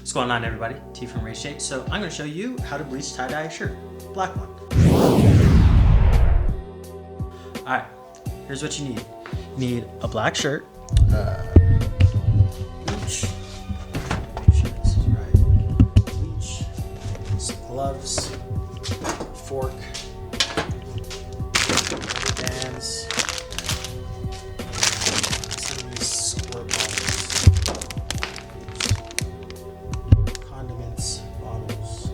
What's going on, everybody? T from Race Shade. So I'm going to show you how to bleach tie-dye a shirt, black one. Alright, here's what you need. You need a black shirt, bleach, make sure this is right, bleach, some gloves, fork, bands, some of these squirt bottles, condiments, bottles.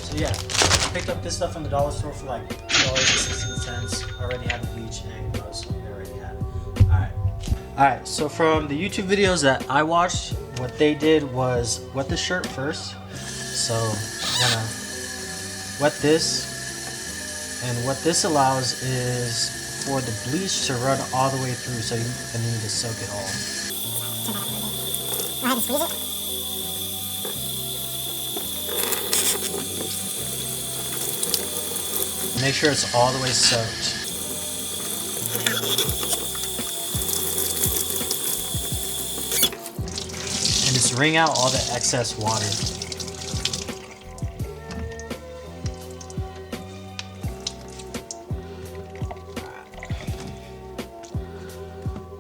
So yeah, I picked up this stuff from the dollar store for like $2.16. I already had the bleach and gloves, so they already had it. Alright, so from the YouTube videos that I watched, what they did was wet the shirt first. So I'm gonna wet this, and what this allows is for the bleach to run all the way through, so you need to soak it all. Go ahead and squeeze it. Make sure it's all the way soaked. And just wring out all the excess water.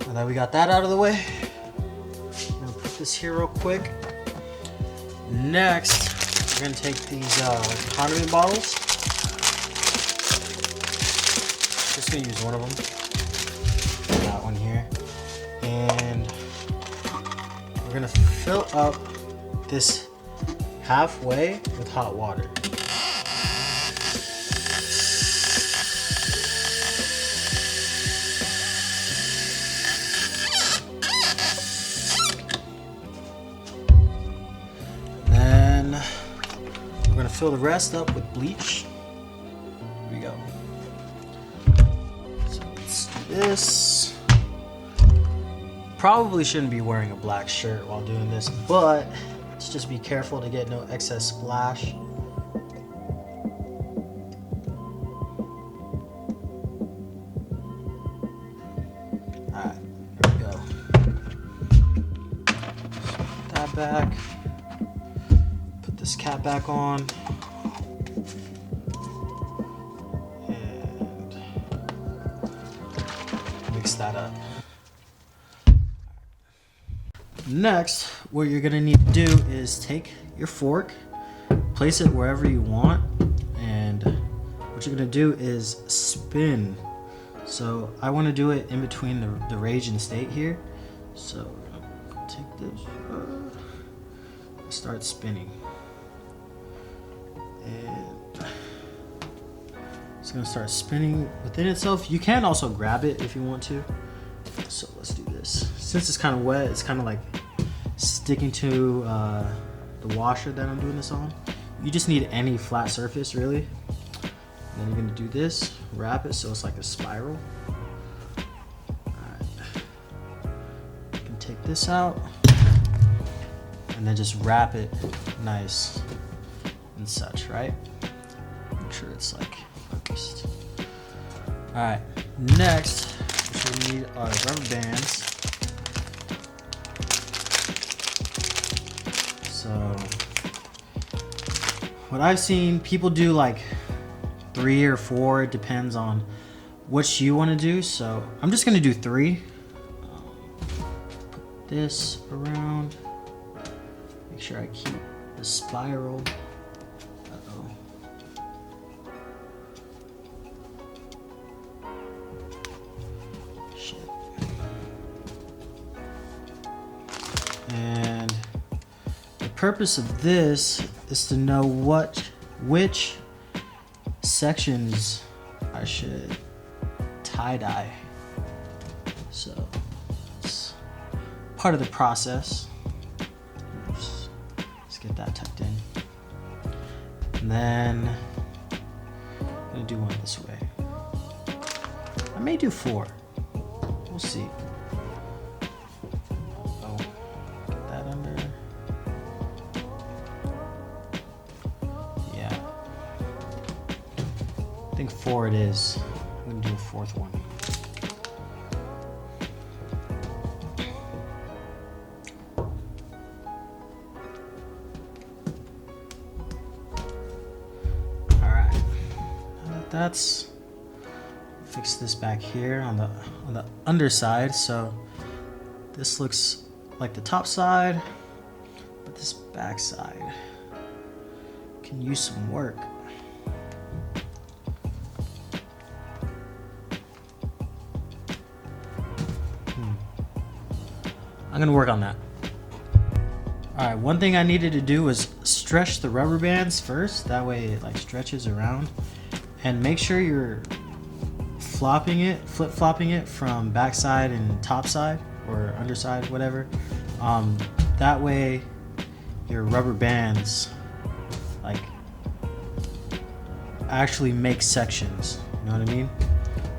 Now that we got that out of the way, I'm gonna put this here real quick. Next, we're gonna take these condiment bottles. Just gonna use one of them. That one here. And we're gonna fill up this halfway with hot water. And then we're gonna fill the rest up with bleach. Here we go. This probably shouldn't be wearing a black shirt while doing this, but let's just be careful to get no excess splash. Alright, there we go. Put that back. Put this cap back on. Mix that up. Next, what you're gonna need to do is take your fork, place it wherever you want, and what you're gonna do is spin. So I want to do it in between the rage and state here. So we're gonna take this, start spinning, and it's gonna start spinning within itself. You can also grab it if you want to. So let's do this. Since it's kind of wet, it's kind of like sticking to the washer that I'm doing this on. You just need any flat surface, really. And then you're gonna do this, wrap it so it's like a spiral. Alright. You can take this out and then just wrap it nice and such, right? Make sure it's like focused. Alright, next what we need are rubber bands. So what I've seen people do like 3 or 4, it depends on what you want to do. So I'm just gonna do 3. Put this around, make sure I keep the spiral. And the purpose of this is to know which sections I should tie-dye. So it's part of the process. Let's get that tucked in. And then I'm gonna do one this way. I may do 4. We'll see. I think 4 it is. I'm gonna do a 4th one. that's, fix this back here on the underside. So this looks like the top side, but this back side can use some work. I'm gonna work on that. Alright, one thing I needed to do was stretch the rubber bands first, that way it like stretches around. And make sure you're flip-flopping it from backside and top side or underside, whatever. That way your rubber bands like actually make sections, you know what I mean?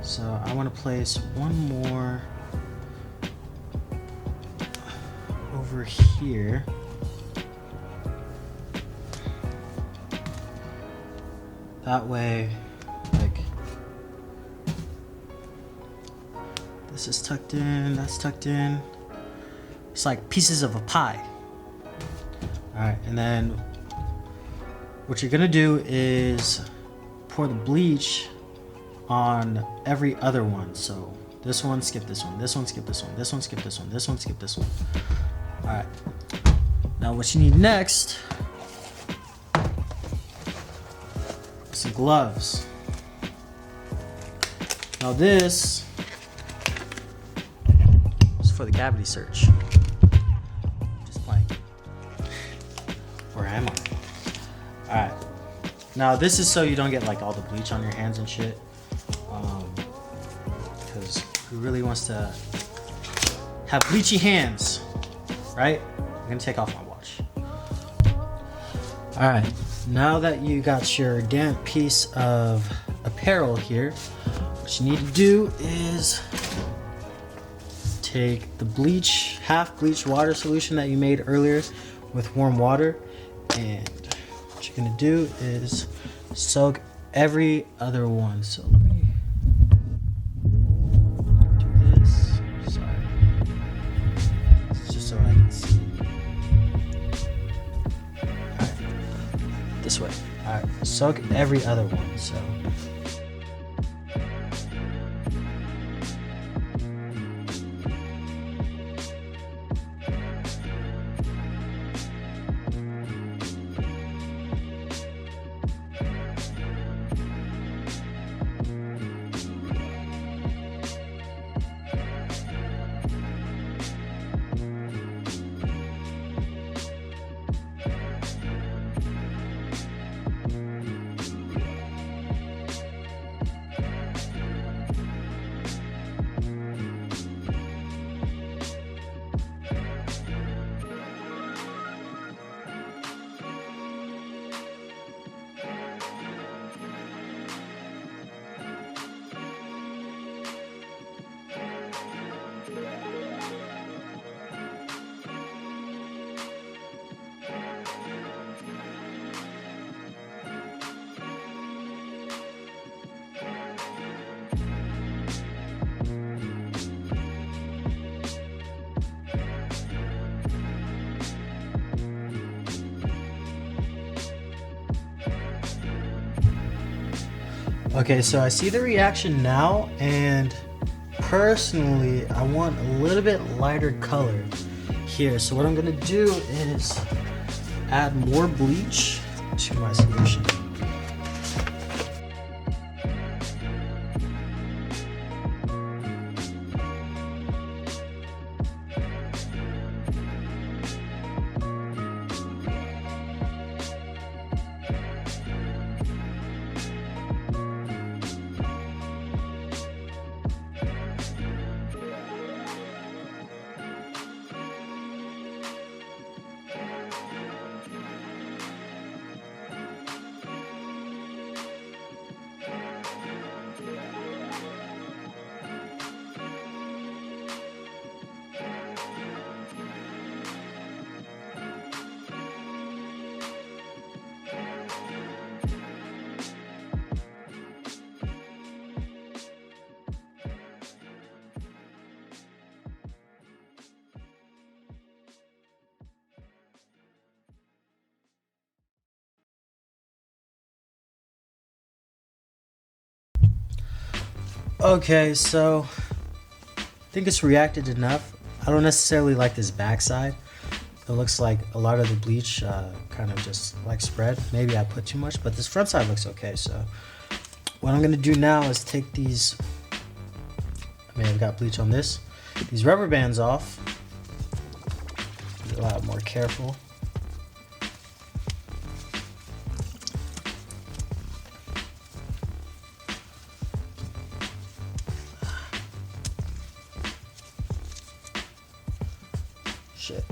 So I want to place one more over here. That way, like, this is tucked in, that's tucked in. It's like pieces of a pie. All right, and then what you're gonna do is pour the bleach on every other one. So this one, skip this one, this one, skip this one, this one, skip this one, this one, skip this one. All right, now what you need next, some gloves. Now this is for the cavity search. Just playing. Or am I? Alright. Now this is so you don't get like all the bleach on your hands and shit. Because who really wants to have bleachy hands, right? I'm gonna take off my watch. Alright. Now that you got your damp piece of apparel here, what you need to do is take the bleach, half bleach water solution that you made earlier with warm water, and what you're gonna do is soak every other one. So let me do this. Sorry. It's just so I can see. This way. Alright, soak every other one. So okay, so I see the reaction now, and personally I want a little bit lighter color here. So what I'm gonna do is add more bleach to my solution. Okay, so I think it's reacted enough. I don't necessarily like this backside. It looks like a lot of the bleach kind of just like spread. Maybe I put too much, but this front side looks okay. So what I'm gonna do now is take these, I mean, I've got bleach on this, these rubber bands off. Be a lot more careful. Shit.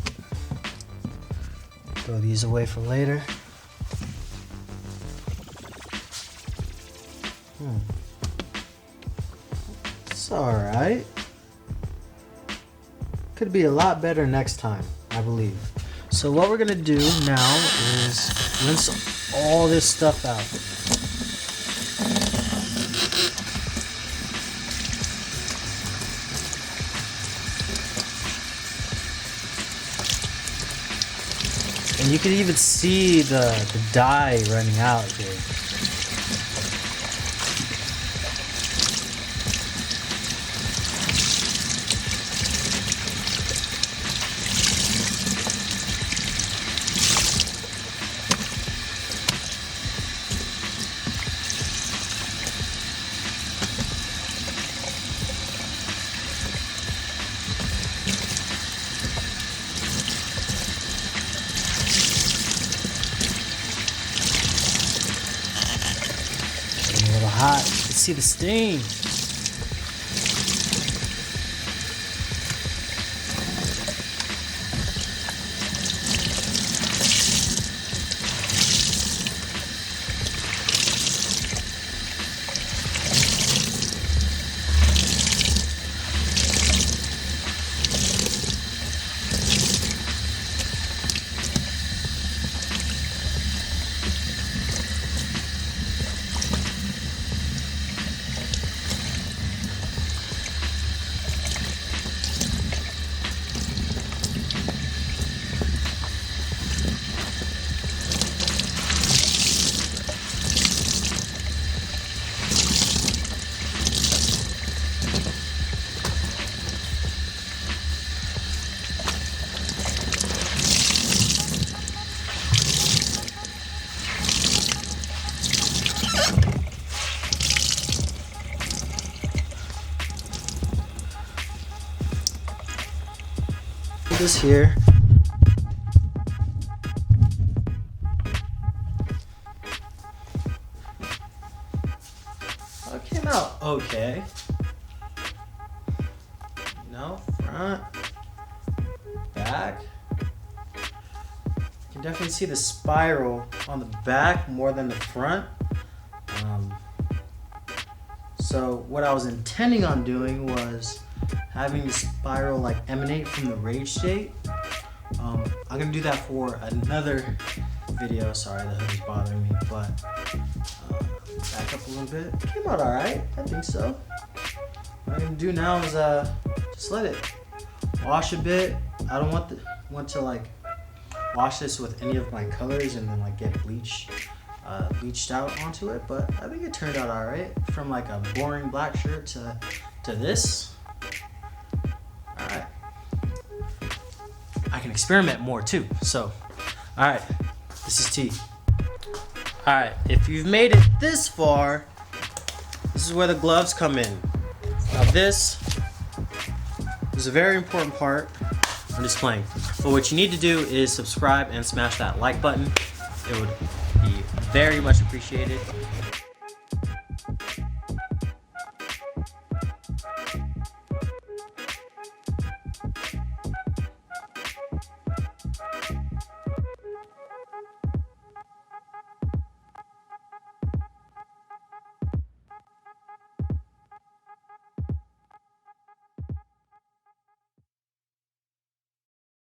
Throw these away for later. It's alright. Could be a lot better next time, I believe. So what we're gonna do now is rinse all this stuff out. And you can even see the dye running out here. Hot. You can see the stain. This here. Oh, it came out okay. You know, front, back. You can definitely see the spiral on the back more than the front. So what I was intending on doing was having the spiral like emanate from the rage state. I'm gonna do that for another video. Sorry, the hood is bothering me, but back up a little bit. It came out all right, I think so. What I'm gonna do now is just let it wash a bit. I don't want to like wash this with any of my colors and then like get bleached out onto it, but I think it turned out all right. From like a boring black shirt to this. All right. I can experiment more too. So, all right, this is T. All right, if you've made it this far, this is where the gloves come in. Now this is a very important part. I'm just playing. But what you need to do is subscribe and smash that like button. It would be very much appreciated.